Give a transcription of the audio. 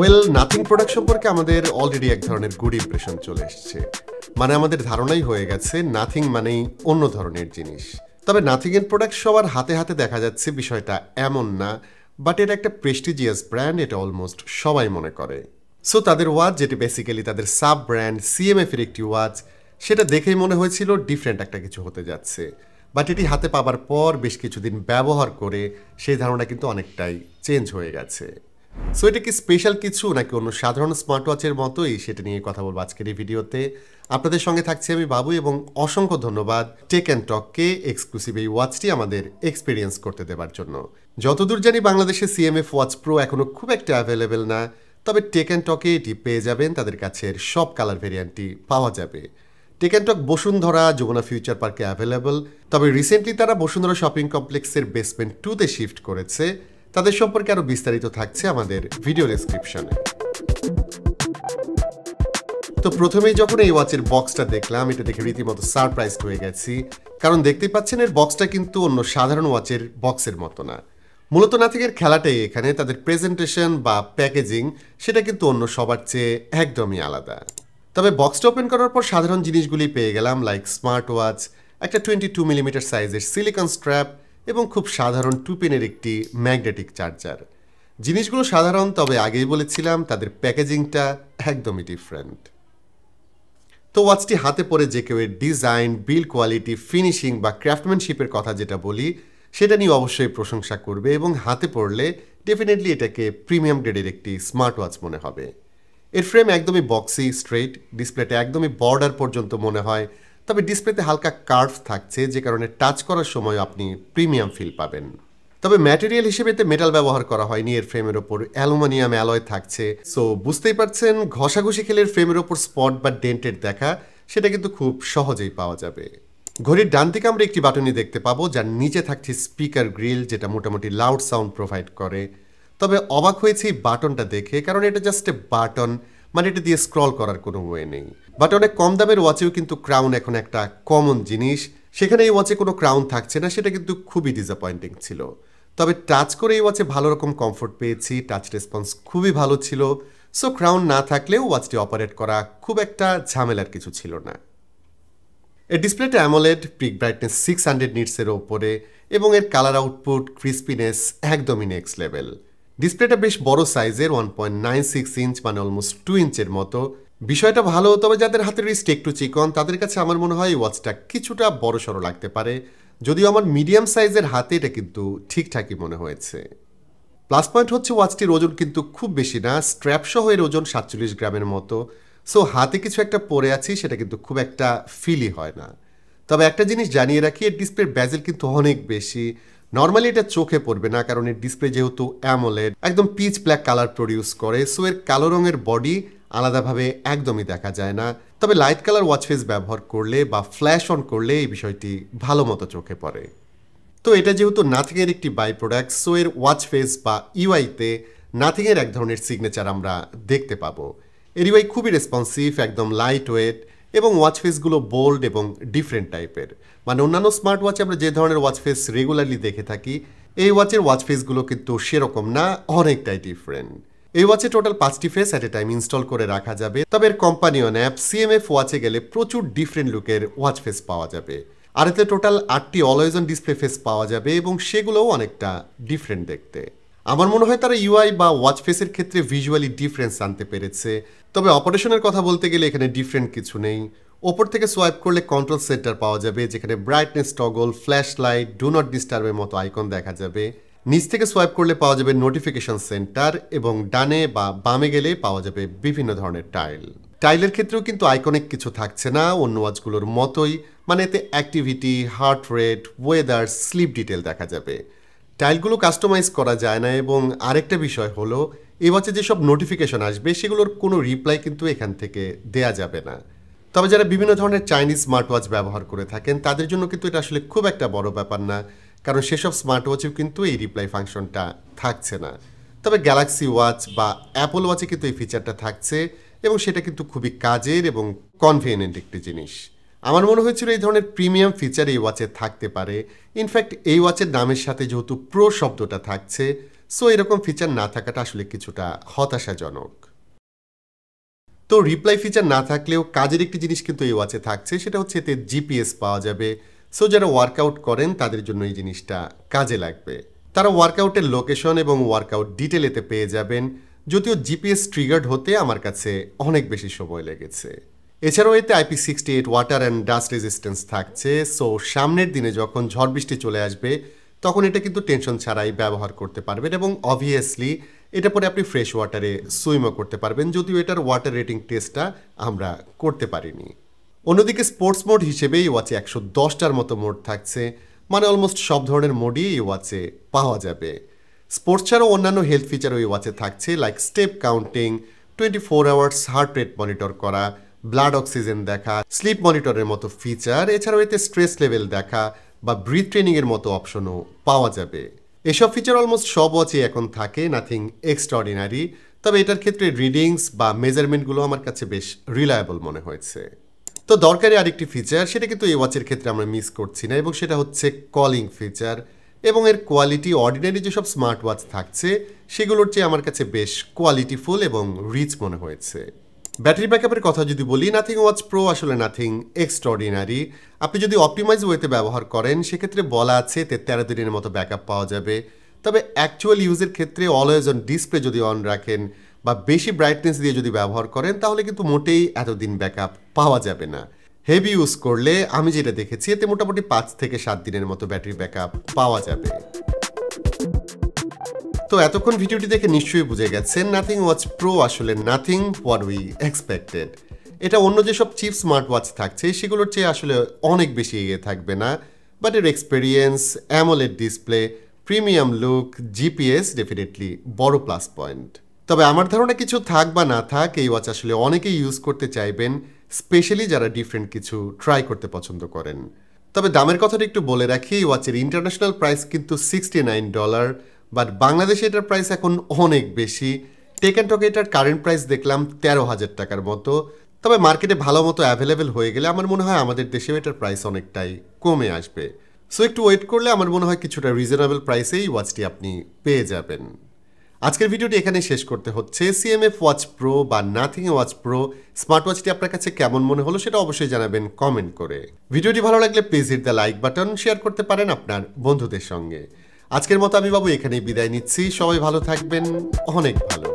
Well nothing product সম্পর্কে আমাদের already এক ধরনের গুড ইমপ্রেশন চলে এসছে। মানে আমাদের ধারণাই হয়ে গেছে নাথিং মানেই অন্য ধরনের জিনিস। তবে নাথিং এর প্রোডাক্ট সবার হাতে হাতে দেখা যাচ্ছে বিষয়টা এমন না, বাট এটা একটা প্রেস্টিজিয়াস ব্র্যান্ড, এটা অলমোস্ট সবাই মনে করে। সো তাদের ওয়াচ, যেটি বেসিক্যালি তাদের সাব ব্র্যান্ড CMF এর একটি ওয়াচ, সেটা দেখেই মনে হয়েছিল ডিফারেন্ট একটা কিছু হতে যাচ্ছে। বাট এটি হাতে পাবার পর বেশ কিছুদিন ব্যবহার করে সেই ধারণা কিন্তু অনেকটাই চেঞ্জ হয়ে গেছে। সো এটা কি স্পেশাল কিছু নাকি অন্য সাধারণ স্মার্ট ওয়াচের মতোই, সেটা নিয়ে কথা বলবো আজকের এই ভিডিওতে। আপনাদের সঙ্গে থাকছি আমি বাবু, এবং অসংখ্য ধন্যবাদ টেক অ্যান্ড টককে এক্সক্লুসিভ এই ওয়াচটি আমাদের এক্সপিরিয়েন্স করতে দেওয়ার জন্য। যতদূর জানি বাংলাদেশে CMF Watch Pro এখনও খুব একটা অ্যাভেলেবেল না, তবে টেক অ্যান্ড টকে এটি পেয়ে যাবেন, তাদের কাছের সব কালার ভেরিয়েন্টই পাওয়া যাবে। Tech and Talk Bashundhara, Jamuna Future পার্কে অ্যাভেলেবল, তবে রিসেন্টলি তারা বসুন্ধরা শপিং কমপ্লেক্সের বেসমেন্ট 2-তে শিফট করেছে। তাদের সম্পর্কে আরও বিস্তারিত থাকছে আমাদের ভিডিও ডেসক্রিপশনে। তো প্রথমেই যখন এই ওয়াচের বক্সটা দেখলাম, এটা দেখে রীতিমতো সারপ্রাইজড হয়ে গেছি, কারণ দেখতেই পাচ্ছেন এর বক্সটা কিন্তু অন্য সাধারণ ওয়াচের বক্সের মতো না। মূলত নাথিংয়ের খেলাটাই এখানে, তাদের প্রেজেন্টেশন বা প্যাকেজিং সেটা কিন্তু অন্য সবার চেয়ে একদমই আলাদা। তবে বক্সটা ওপেন করার পর সাধারণ জিনিসগুলি পেয়ে গেলাম, লাইক স্মার্ট ওয়াচ, একটা 22 মিলিমিটার সাইজের সিলিকন স্ট্র্যাপ এবং খুব সাধারণ 2 পিনের একটি ম্যাগনেটিক চার্জার। জিনিসগুলো সাধারণ, তবে আগেই বলেছিলাম তাদের প্যাকেজিংটা একদমই ডিফারেন্ট। তো ওয়াচটি হাতে পরে যে কেউ এর ডিজাইন, বিল্ড কোয়ালিটি, ফিনিশিং বা ক্রাফটম্যানশিপের কথা যেটা বলি সেটা নিয়ে অবশ্যই প্রশংসা করবে, এবং হাতে পড়লে ডেফিনেটলি এটাকে প্রিমিয়াম গ্রেডের একটি স্মার্ট ওয়াচ মনে হবে। এর ফ্রেম একদমই বক্সি, স্ট্রেট, ডিসপ্লেটা একদমই বর্ডার পর্যন্ত মনে হয়, তবে ডিসপ্লেতে হালকা কার্ভ থাকছে, যে কারণে টাচ করার সময় আপনি প্রিমিয়াম ফিল পাবেন। তবে ম্যাটেরিয়াল হিসেবে মেটাল ব্যবহার করা হয়নি, এর ফ্রেমের ওপর অ্যালুমিনিয়াম অ্যালয় থাকছে। সো বুঝতেই পারছেন, ঘষাঘষি খেলে ফ্রেমের ওপর স্পট বা ডেন্টেড দেখা সেটা কিন্তু খুব সহজেই পাওয়া যাবে। ঘড়ির ডান দিকে আমরা একটি বাটনই দেখতে পাবো, যার নিচে থাকছে স্পিকার গ্রিল, যেটা মোটামুটি লাউড সাউন্ড প্রোভাইড করে। তবে অবাক হয়েছে এই বাটনটা দেখে, কারণ এটা জাস্ট এ বাটন, মানে এটা দিয়ে স্ক্রল করার কোনো ওয়ে নেই। বাট অনেক কম দামের ওয়াচেও কিন্তু ক্রাউন এখন একটা কমন জিনিস, সেখানে এই ওয়াচে কোনো ক্রাউন থাকছে না, সেটা কিন্তু খুবই ডিসঅ্যাপয়েন্টিং ছিল। তবে টাচ করে এই ওয়াচে ভালো রকম কমফোর্ট পেয়েছি, টাচ রেসপন্স খুবই ভালো ছিল। সো ক্রাউন না থাকলেও ওয়াচটি অপারেট করা খুব একটা ঝামেলার কিছু ছিল না। এর ডিসপ্লেটা অ্যামোলেড, পিক ব্রাইটনেস 600 নিটসের ওপরে, এবং এর কালার আউটপুট, ক্রিস্পিনেস একদমই নেক্সট লেভেল। ডিসপ্লেটা বেশ বড় সাইজের, 1.96 ইঞ্চ, মানে অলমোস্ট 2 ইঞ্চের মতো। বিষয়টা ভালো, তবে যাদের হাতের রিস্ট একটু চিকন তাদের কাছে আমার মনে হয় এই ওয়াচটা কিছুটা বড় সড়ো লাগতে পারে, যদিও আমার মিডিয়াম সাইজের হাতে এটা কিন্তু ঠিকঠাকই মনে হয়েছে। প্লাস পয়েন্ট হচ্ছে ওয়াচটির ওজন কিন্তু খুব বেশি না, স্ট্র্যাপ সহ এর ওজন 47 গ্রামের মতো। সো হাতে কিছু একটা পরে আছি, সেটা কিন্তু খুব একটা ফিলই হয় না। তবে একটা জিনিস জানিয়ে রাখি, এর ডিসপ্লের ব্যাজেল কিন্তু অনেক বেশি। নর্মালি এটা চোখে পড়বে না, কারণ এর ডিসপ্লে যেহেতু অ্যামোলেড, একদম পিচ ব্ল্যাক কালার প্রডিউস করে, সো এর কালো রঙের বডি আলাদাভাবে একদমই দেখা যায় না। তবে লাইট কালার ওয়াচ ফেস ব্যবহার করলে বা ফ্ল্যাশ অন করলে এই বিষয়টি ভালো মতো চোখে পড়ে। তো এটা যেহেতু নাথিংয়ের একটি বাই প্রোডাক্ট, সো এর ওয়াচ ফেস বা ইউআইতে নাথিংয়ের এক ধরনের সিগনেচার আমরা দেখতে পাবো। এর ইউআই খুবই রেসপন্সিভ, একদম লাইট ওয়েট, এবং ওয়াচ ফেসগুলো বোল্ড এবং ডিফারেন্ট টাইপের। মানে অন্যান্য স্মার্ট ওয়াচে আমরা যে ধরনের ওয়াচ ফেস রেগুলারলি দেখে থাকি, এই ওয়াচের ওয়াচ ফেসগুলো কিন্তু সেরকম না, অনেকটাই ডিফারেন্ট। এই ওয়াচে টোটাল 5টি face at a time install করে রাখা যাবে। তবে এর কোম্পানিয়ন অ্যাপ CMF ওয়াচে গেলে প্রচুর ডিফারেন্ট লুকের ওয়াচ ফেস পাওয়া যাবে, আর এতে টোটাল 8টি অলওয়েজ অন ডিসপ্লে ফেস পাওয়া যাবে, এবং সেগুলোও অনেকটা ডিফারেন্ট দেখতে। আমার মনে হয় তারা ইউআই বা ওয়াচ ফেসের ক্ষেত্রে ভিজুয়ালি ডিফারেন্স আনতে পেরেছে। তবে অপারেশনের কথা বলতে গেলে এখানে ডিফারেন্ট কিছু নেই। ওপর থেকে সোয়াইপ করলে কন্ট্রোল সেন্টার পাওয়া যাবে, যেখানে brightness toggle, flash light, do not ডিস্টার্বের মতো আইকন দেখা যাবে। নিচ থেকে সোয়াইপ করলে পাওয়া যাবে নোটিফিকেশন সেন্টার, এবং ডানে বা বামে গেলে পাওয়া যাবে বিভিন্ন ধরনের টাইলের ক্ষেত্রেও কিন্তু আইকনিক কিছু থাকছে না, অন্য ওয়াচগুলোর মতোই। মানে এতে activity, heart rate, weather, sleep detail দেখা যাবে। টাইলগুলো কাস্টমাইজ করা যায় না, এবং আরেকটা বিষয় হলো এই ওয়াচে যেসব নোটিফিকেশন আসবে সেগুলোর কোনো রিপ্লাই কিন্তু এখান থেকে দেয়া যাবে না। তবে যারা বিভিন্ন ধরনের চাইনিজ স্মার্ট ওয়াচ ব্যবহার করে থাকেন তাদের জন্য কিন্তু এটা আসলে খুব একটা বড় ব্যাপার না, কারণ সেসব স্মার্ট ওয়াচেও কিন্তু এই রিপ্লাই ফাংশনটা থাকছে না। তবে গ্যালাক্সি ওয়াচ বা অ্যাপল ওয়াচে কিন্তু এই ফিচারটা থাকছে, এবং সেটা কিন্তু খুবই কাজের এবং কনভিনিয়েন্ট একটি জিনিস। আমার মনে হয়েছিল এই ধরনের প্রিমিয়াম ফিচার এই ওয়াচে থাকতে পারে। ইনফ্যাক্ট এই ওয়াচের নামের সাথে যেহেতু প্রো শব্দটা থাকছে, সো এরকম ফিচার না থাকাটা আসলে কিছুটা হতাশাজনক। তো রিপ্লাই ফিচার না থাকলেও কাজের একটি জিনিস কিন্তু এই ওয়াচে থাকছে, সেটা হচ্ছে এতে জিপিএস পাওয়া যাবে। সো যারা ওয়ার্কআউট করেন তাদের জন্য এই জিনিসটা কাজে লাগবে। তারা ওয়ার্কআউটের লোকেশন এবং ওয়ার্কআউট ডিটেল এতে পেয়ে যাবেন, যদিও জিপিএস ট্রিগার্ড হতে আমার কাছে অনেক বেশি সময় লেগেছে। এছাড়াও এতে IP68 water and dust resistance থাকছে। সো সামনের দিনে যখন ঝড় বৃষ্টি চলে আসবে তখন এটা কিন্তু টেনশন ছাড়াই ব্যবহার করতে পারবেন, এবং অবভিয়াসলি এটা পরে আপনি ফ্রেশ ওয়াটারে সুইমও করতে পারবেন, যদিও এটার ওয়াটার রেটিং টেস্টটা আমরা করতে পারিনি। অন্যদিকে স্পোর্টস মোড হিসেবে এই ওয়াচে 110টার মতো মোড থাকছে, মানে অলমোস্ট সব ধরনের মোডই এই ওয়াচে পাওয়া যাবে। স্পোর্টস ছাড়াও অন্যান্য হেলথ ফিচার ওই ওয়াচে থাকছে, like step counting, 24 hours heart rate monitor করা, ব্লাড অক্সিজেন দেখা, স্লিপ মনিটরের মতো ফিচার। এছাড়াও এতে স্ট্রেস লেভেল দেখা বা ব্রিথ ট্রেনিংয়ের মতো অপশনও পাওয়া যাবে। এসব ফিচার অলমোস্ট সব ওয়াচে এখন থাকে, নাথিং এক্সট্রাঅর্ডিনারি। তবে এটার ক্ষেত্রে রিডিংস বা মেজারমেন্টগুলো আমার কাছে বেশ রিলায়েবল মনে হয়েছে। তো দরকারি আরেকটি ফিচার, সেটা কিন্তু এই ওয়াচের ক্ষেত্রে আমরা মিস করছি না, এবং সেটা হচ্ছে কলিং ফিচার। এবং এর কোয়ালিটি অর্ডিনারি যেসব স্মার্ট ওয়াচ থাকছে সেগুলোর চেয়ে আমার কাছে বেশ কোয়ালিটিফুল এবং রিচ মনে হয়েছে। ব্যাটারি ব্যাকআপের কথা যদি বলি, নাথিং ওয়াচ প্রো আসলে নাথিং এক্সট্রাঅর্ডিনারি। আপনি যদি অপটিমাইজ ওয়েতে ব্যবহার করেন সেক্ষেত্রে বলা আছে 13 দিনের মতো ব্যাকআপ পাওয়া যাবে। তবে অ্যাকচুয়াল ইউজের ক্ষেত্রে অলওয়েজ অন ডিসপ্লে যদি অন রাখেন বা বেশি ব্রাইটনেস দিয়ে যদি ব্যবহার করেন তাহলে কিন্তু মোটেই এতদিন ব্যাকআপ পাওয়া যাবে না। হেভি ইউজ করলে আমি যেটা দেখেছি এতে মোটামুটি 5 থেকে 7 দিনের মতো ব্যাটারি ব্যাকআপ পাওয়া যাবে। তো এতক্ষণ ভিডিওটি দেখে নিশ্চয়ই বুঝে গেছেন নাথিং ওয়াচ প্রো আসলে নাথিং হোয়াট উই এক্সপেক্টেড। এটা অন্য যেসব চিপ স্মার্ট ওয়াচ থাকছে সেগুলোর চেয়ে আসলে অনেক বেশি এগিয়ে থাকবে না, বাট এর experience, AMOLED display, premium look, GPS definitely বড় প্লাস পয়েন্ট। তবে আমার ধারণা কিছু থাক বা না থাক এই ওয়াচ আসলে অনেকেই ইউজ করতে চাইবেন, স্পেশালি যারা ডিফারেন্ট কিছু ট্রাই করতে পছন্দ করেন। তবে দামের কথাটা একটু বলে রাখি, এই ওয়াচের ইন্টারন্যাশনাল প্রাইস কিন্তু $69, বাট বাংলাদেশে এটার প্রাইস এখন অনেক বেশি। টেক অ্যান্ড টকে এটার কারেন্ট প্রাইস দেখলাম 13,000 টাকার মতো। তবে মার্কেটে ভালো মতো অ্যাভেলেবেল হয়ে গেলে আমার মনে হয় আমাদের দেশেও এটার প্রাইস অনেকটাই কমে আসবে। সো একটু ওয়েট করলে আমার মনে হয় কিছুটা রিজনেবল প্রাইসেই ওয়াচটি আপনি পেয়ে যাবেন। আজকের ভিডিওটি এখানে শেষ করতে হচ্ছে। CMF ওয়াচ প্রো বা নাথিং ওয়াচ প্রো স্মার্ট ওয়াচটি আপনার কাছে কেমন মনে হলো সেটা অবশ্যই জানাবেন কমেন্ট করে। ভিডিওটি ভালো লাগলে please hit the like button, share করতে পারেন আপনার বন্ধুদের সঙ্গে। আজকের মতো আমি বাবু এখানেই বিদায় নিচ্ছি। সবাই ভালো থাকবেন, অনেক ভালো।